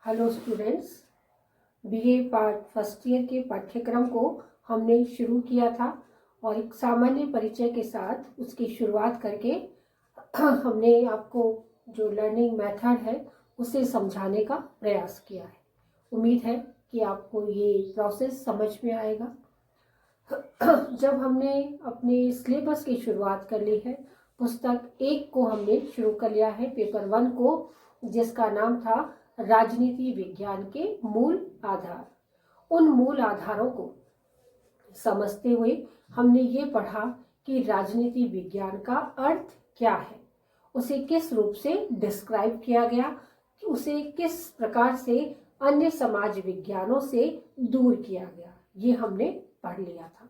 Hello students, BA part first year के पाठ्यक्रम को हमने शुरू किया था और एक सामान्य परिचय के साथ उसकी शुरुआत करके हमने आपको जो लर्निंग मेथड है उसे समझाने का प्रयास किया है। उम्मीद है कि आपको ये प्रोसेस समझ में आएगा। जब हमने अपने सिलेबस की शुरुआत कर ली है, पुस्तक 1 को हमने शुरू कर लिया है, पेपर 1 को, जिसका नाम था राजनीति विज्ञान के मूल आधार। उन मूल आधारों को समझते हुए हमने ये पढ़ा कि राजनीति विज्ञान का अर्थ क्या है, उसे किस रूप से डिस्क्राइब किया गया, उसे किस प्रकार से अन्य समाज विज्ञानों से दूर किया गया, ये हमने पढ़ लिया था।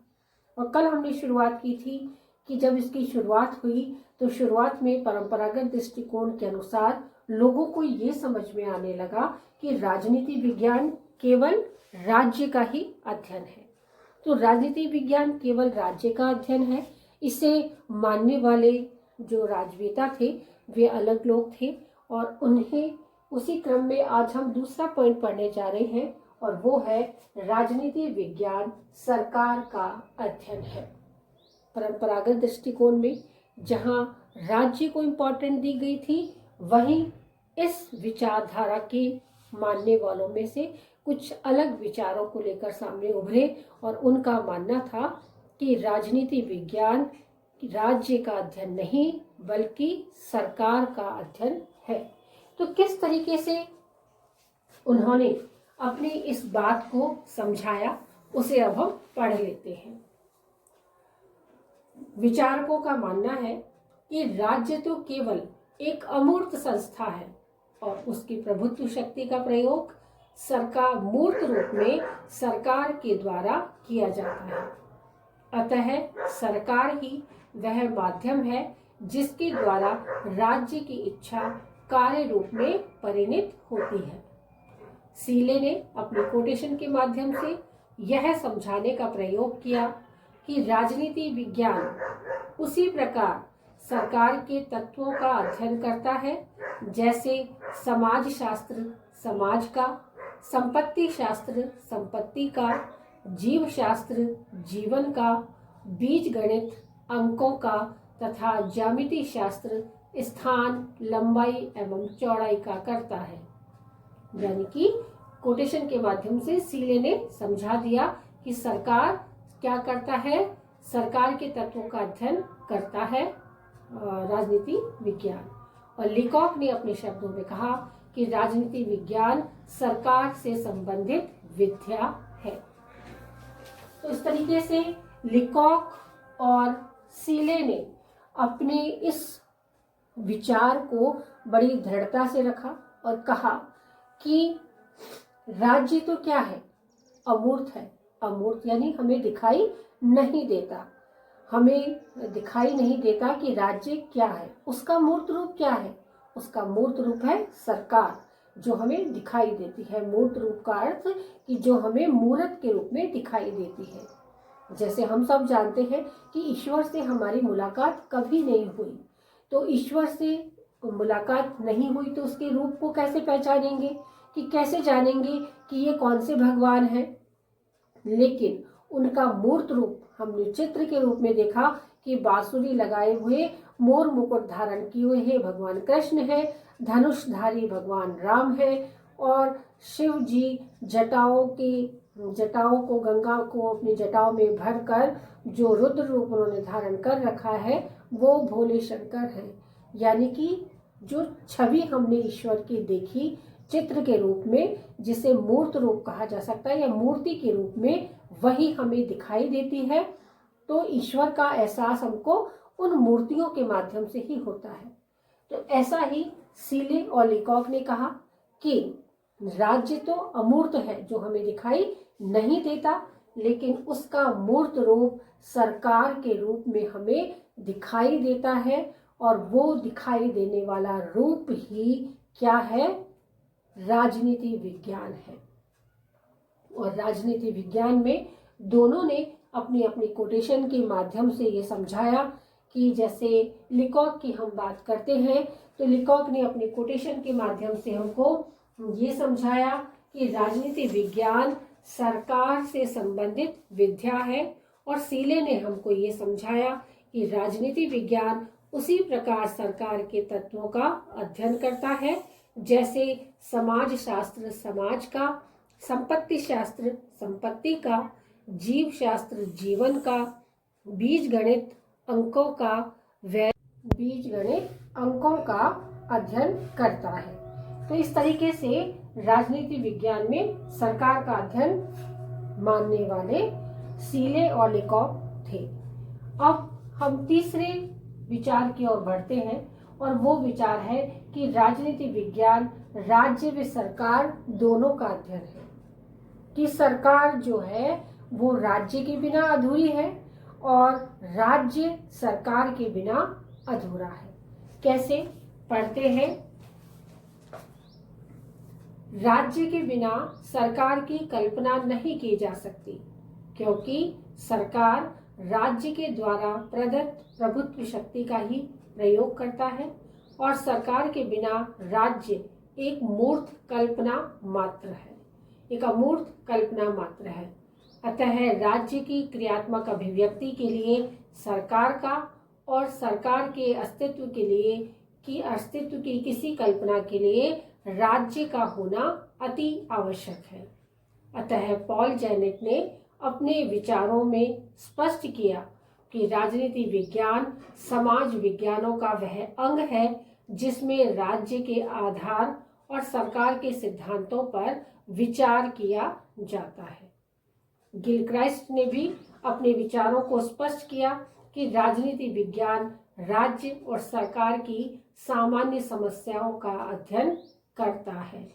और कल हमने शुरुआत की थी कि जब इसकी शुरुआत हुई तो शुरुआत में परंपरागत दृष्टिकोण के अनुसार लोगों को ये समझ में आने लगा कि राजनीति विज्ञान केवल राज्य का ही अध्ययन है। तो राजनीति विज्ञान केवल राज्य का अध्ययन है, इसे मानने वाले जो राजनेता थे वे अलग लोग थे। और उन्हें उसी क्रम में आज हम दूसरा पॉइंट पढ़ने जा रहे हैं और वो है राजनीति विज्ञान सरकार का अध्ययन है। परंपरागत दृष्टिकोण में जहां राज्य को इम्पोर्टेंट दी गई थी, वहीं इस विचारधारा के मानने वालों में से कुछ अलग विचारों को लेकर सामने उभरे और उनका मानना था कि राजनीति विज्ञान राज्य का अध्ययन नहीं बल्कि सरकार का अध्ययन है। तो किस तरीके से उन्होंने अपनी इस बात को समझाया, उसे अब हम पढ़ लेते हैं। विचारकों का मानना है कि राज्य तो केवल एक अमूर्त संस्था है और उसकी प्रभुत्व शक्ति का प्रयोग सरकार मूर्त रूप में सरकार के द्वारा किया जाता है। अतः सरकार ही वह माध्यम है जिसके द्वारा राज्य की इच्छा कार्य रूप में परिणत होती है। सीले ने अपने कोटेशन के माध्यम से यह समझाने का प्रयोग किया कि राजनीति विज्ञान उसी प्रकार सरकार के तत्वों का अध्ययन करता है जैसे समाज शास्त्र समाज का, संपत्ति शास्त्र संपत्ति का, जीव शास्त्र जीवन का, बीज गणित अंकों का तथा ज्यामिति शास्त्र स्थान, लंबाई एवं चौड़ाई का करता है। यानी कि कोटेशन के माध्यम से सीले ने समझा दिया कि सरकार क्या करता है, सरकार के तत्वों का अध्ययन करता है राजनीति विज्ञान। और लीकॉक ने अपने शब्दों में कहा कि राजनीति विज्ञान सरकार से संबंधित विद्या है। तो इस तरीके से लीकॉक और सीले ने अपने इस विचार को बड़ी दृढ़ता से रखा और कहा कि राज्य तो क्या है, अमूर्त है। अमूर्त यानी हमें दिखाई नहीं देता, हमें दिखाई नहीं देता कि राज्य क्या है, उसका मूर्त रूप क्या है। उसका मूर्त रूप है सरकार, जो हमें दिखाई देती है। मूर्त रूप का अर्थ कि जो हमें मूर्त के रूप में दिखाई देती है। जैसे हम सब जानते हैं कि ईश्वर से हमारी मुलाकात कभी नहीं हुई, तो ईश्वर से मुलाकात नहीं हुई तो उसके रूप को कैसे पहचानेंगे, कि कैसे जानेंगे कि ये कौन से भगवान हैं। लेकिन उनका मूर्त रूप हमने चित्र के रूप में देखा कि बांसुरी लगाए हुए मोर मुकुट धारण किए हुए हैं भगवान कृष्ण है, धनुषधारी भगवान राम है और शिव जी जटाओं को गंगा को अपनी जटाओं में भरकर जो रुद्र रूप उन्होंने धारण कर रखा है वो भोले शंकर है। यानी कि जो छवि हमने ईश्वर की देखी चित्र के रूप में, जिसे मूर्त रूप कहा जा सकता है या मूर्ति के रूप में, वही हमें दिखाई देती है। तो ईश्वर का एहसास हमको उन मूर्तियों के माध्यम से ही होता है। तो ऐसा ही सीले और लीकॉक ने कहा कि राज्य तो अमूर्त है, जो हमें दिखाई नहीं देता, लेकिन उसका मूर्त रूप सरकार के रूप में हमें दिखाई देता है और वो दिखाई देने वाला रूप ही क्या है, राजनीति विज्ञान है। और राजनीति विज्ञान में दोनों ने अपनी अपनी कोटेशन के माध्यम से ये समझाया कि जैसे लीकॉक की हम बात करते हैं तो लीकॉक ने अपने कोटेशन के माध्यम से हमको ये समझाया कि राजनीति विज्ञान सरकार से संबंधित विद्या है, और सीले ने हमको ये समझाया कि राजनीति विज्ञान उसी प्रकार सरकार के तत्वों का अध्ययन करता है जैसे समाज शास्त्र समाज का, संपत्ति शास्त्र संपत्ति का, जीव शास्त्र जीवन का, बीज गणित अंकों का अध्ययन करता है। तो इस तरीके से राजनीति विज्ञान में सरकार का अध्ययन मानने वाले सीले और लेकॉक थे। अब हम तीसरे विचार की ओर बढ़ते हैं, और वो विचार है कि राजनीति विज्ञान राज्य व सरकार दोनों का अध्ययन है, कि सरकार जो है वो राज्य के बिना अधूरी है और राज्य सरकार के बिना अधूरा है। कैसे? पढ़ते हैं। राज्य के बिना सरकार की कल्पना नहीं की जा सकती, क्योंकि सरकार राज्य के द्वारा प्रदत्त प्रभुत्व शक्ति का ही प्रयोग करता है, और सरकार के बिना राज्य एक मूर्त कल्पना मात्र है, एक अमूर्त कल्पना मात्र है। अतः राज्य की क्रियात्मक अभिव्यक्ति के लिए सरकार का और सरकार के अस्तित्व की किसी कल्पना के लिए राज्य का होना अति आवश्यक है। अतः पॉल जेनेट ने अपने विचारों में स्पष्ट किया कि राजनीति विज्ञान समाज विज्ञानों का वह अंग है जिसमें राज्य के आधार और सरकार के सिद्धांतों पर विचार किया जाता है। गिलक्राइस्ट ने भी अपने विचारों को स्पष्ट किया कि राजनीति विज्ञान राज्य और सरकार की सामान्य समस्याओं का अध्ययन करता है।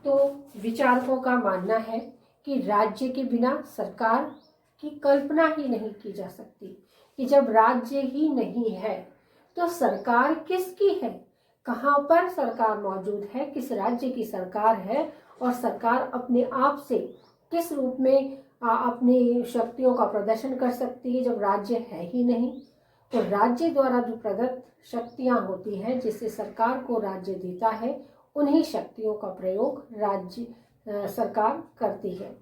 तो विचारकों का मानना है कि राज्य के बिना सरकार की कल्पना ही नहीं की जा सकती, कि जब राज्य ही नहीं है तो सरकार किसकी है, कहाँ पर सरकार मौजूद है, किस राज्य की सरकार है, और सरकार अपने आप से किस रूप में अपनी शक्तियों का प्रदर्शन कर सकती है जब राज्य है ही नहीं। तो राज्य द्वारा जो प्रदत्त शक्तियां होती हैं जिससे सरकार को राज्य देता है, उन्हीं शक्तियों का प्रयोग सरकार करती है।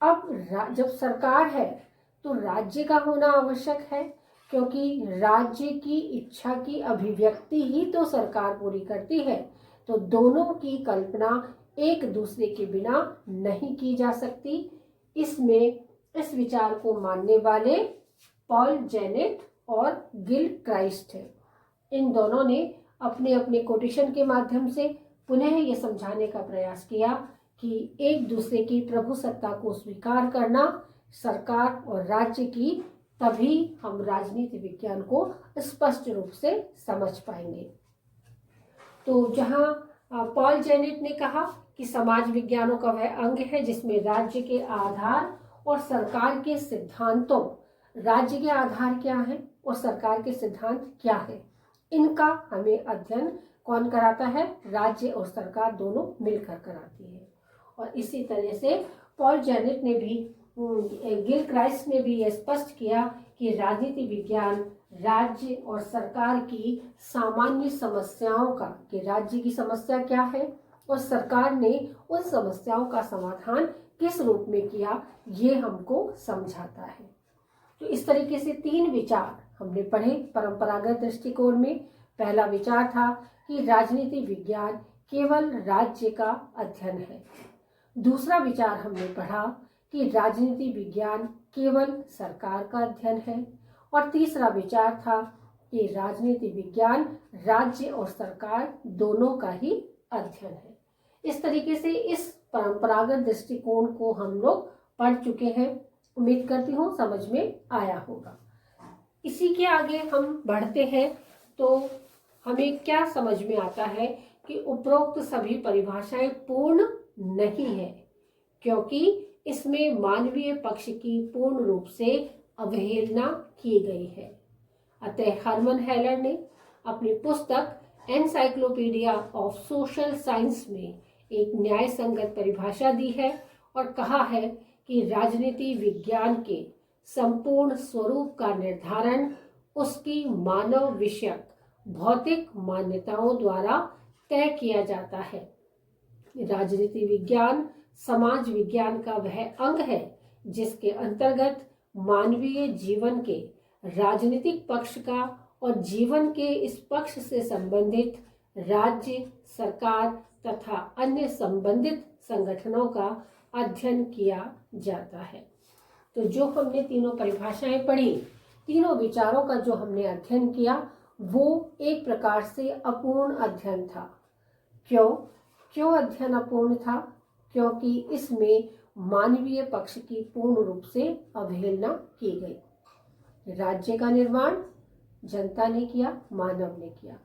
अब जब सरकार है तो राज्य का होना आवश्यक है, क्योंकि राज्य की इच्छा की अभिव्यक्ति ही तो सरकार पूरी करती है। तो दोनों की कल्पना एक दूसरे के बिना नहीं की जा सकती। इस विचार को मानने वाले पॉल जेनेट और गिलक्राइस्ट है। इन दोनों ने अपने अपने कोटेशन के माध्यम से पुनः ये समझाने का प्रयास किया कि एक दूसरे की प्रभुसत्ता को स्वीकार करना सरकार और राज्य की, तभी हम राजनीति विज्ञान को स्पष्ट रूप से समझ पाएंगे। तो जहां पॉल जेनेट ने कहा कि समाज विज्ञानों का वह अंग है जिसमें राज्य के आधार और सरकार के सिद्धांतों, राज्य के आधार क्या है और सरकार के सिद्धांत क्या है, इनका हमें अध्ययन कौन कराता है? राज्य और सरकार दोनों मिलकर कराती है। और इसी तरह से पॉल जेनेट ने भी, गिलक्राइस्ट ने भी यह स्पष्ट किया कि राजनीति विज्ञान राज्य और सरकार की सामान्य समस्याओं का, कि राज्य की समस्या क्या है और सरकार ने उन समस्याओं का समाधान किस रूप में किया, ये हमको समझाता है। तो इस तरीके से 3 विचार हमने पढ़े परंपरागत दृष्टिकोण में। पहला विचार था कि राजनीति विज्ञान केवल राज्य का अध्ययन है। दूसरा विचार हमने पढ़ा कि राजनीति विज्ञान केवल सरकार का अध्ययन है। और तीसरा विचार था कि राजनीति विज्ञान राज्य और सरकार दोनों का ही अध्ययन है। इस तरीके से इस परंपरागत दृष्टिकोण को हम लोग पढ़ चुके हैं। उम्मीद करती हूँ समझ में आया होगा। इसी के आगे हम बढ़ते हैं तो हमें क्या समझ में आता है कि उपरोक्त सभी परिभाषाएं पूर्ण नहीं है, क्योंकि इसमें मानवीय पक्ष की पूर्ण रूप से अवहेलना की गई है। अतः हरमन हेलर ने अपनी पुस्तक एनसाइक्लोपीडिया ऑफ सोशल साइंस में एक न्याय संगत परिभाषा दी है और कहा है कि राजनीति विज्ञान के संपूर्ण स्वरूप का निर्धारण उसकी मानव विषयक भौतिक मान्यताओं द्वारा तय किया जाता है। राजनीति विज्ञान समाज विज्ञान का वह अंग है जिसके अंतर्गत मानवीय जीवन के राजनीतिक पक्ष का और जीवन के इस पक्ष से संबंधित राज्य, सरकार तथा अन्य संबंधित संगठनों का अध्ययन किया जाता है। तो जो हमने तीनों परिभाषाएं पढ़ी, तीनों विचारों का जो हमने अध्ययन किया, वो एक प्रकार से अपूर्ण अध्ययन था। क्यों अध्ययन अपूर्ण था? क्योंकि इसमें मानवीय पक्ष की पूर्ण रूप से अवहेलना की गई। राज्य का निर्माण जनता ने किया, मानव ने किया।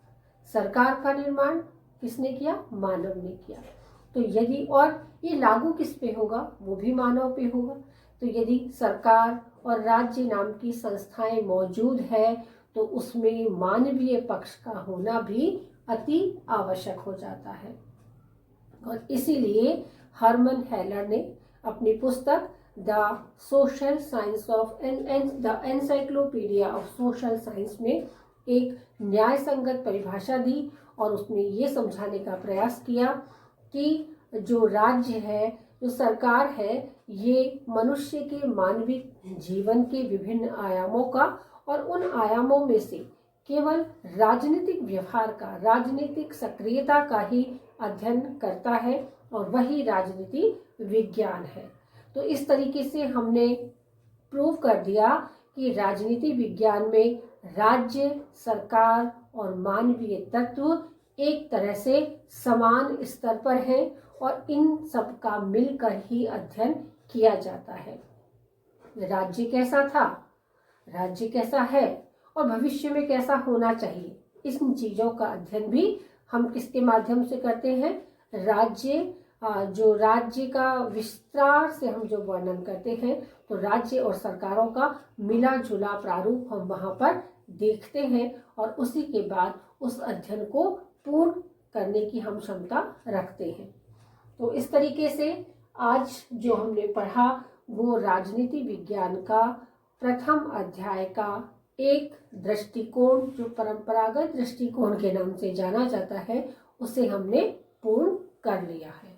सरकार का निर्माण किसने किया? मानव ने किया। तो यदि, और ये लागू किस पे होगा? वो भी मानव पे होगा। तो यदि सरकार और राज्य नाम की संस्थाएं मौजूद है तो उसमें मानवीय पक्ष का होना भी अति आवश्यक हो जाता है। और इसीलिए हरमन हेलर ने अपनी पुस्तक the social science of the encyclopedia of social science में एक न्याय संगत परिभाषा दी और उसमें ये समझाने का प्रयास किया कि जो राज्य है, जो सरकार है, ये मनुष्य के मानविक जीवन के विभिन्न आयामों का और उन आयामों में से केवल राजनीतिक व्यवहार का, राजनीतिक सक्रियता का ही अध्ययन करता है और वही राजनीति विज्ञान है। तो इस तरीके से हमने प्रूव कर दिया कि राजनीति विज्ञान में राज्य, सरकार और मानवीय तत्व एक तरह से समान स्तर पर हैं और इन सब का मिलकर ही अध्ययन किया जाता है। राज्य कैसा था, राज्य कैसा है और भविष्य में कैसा होना चाहिए, इन चीजों का अध्ययन भी हम किसके माध्यम से करते हैं? राज्य, जो राज्य का विस्तार से हम जो वर्णन करते हैं, तो राज्य और सरकारों का मिला जुला प्रारूप हम वहां पर देखते हैं और उसी के बाद उस अध्ययन को पूर्ण करने की हम क्षमता रखते हैं। तो इस तरीके से आज जो हमने पढ़ा वो राजनीति विज्ञान का प्रथम अध्याय का एक दृष्टिकोण, जो परंपरागत दृष्टिकोण के नाम से जाना जाता है, उसे हमने पूर्ण कर लिया है।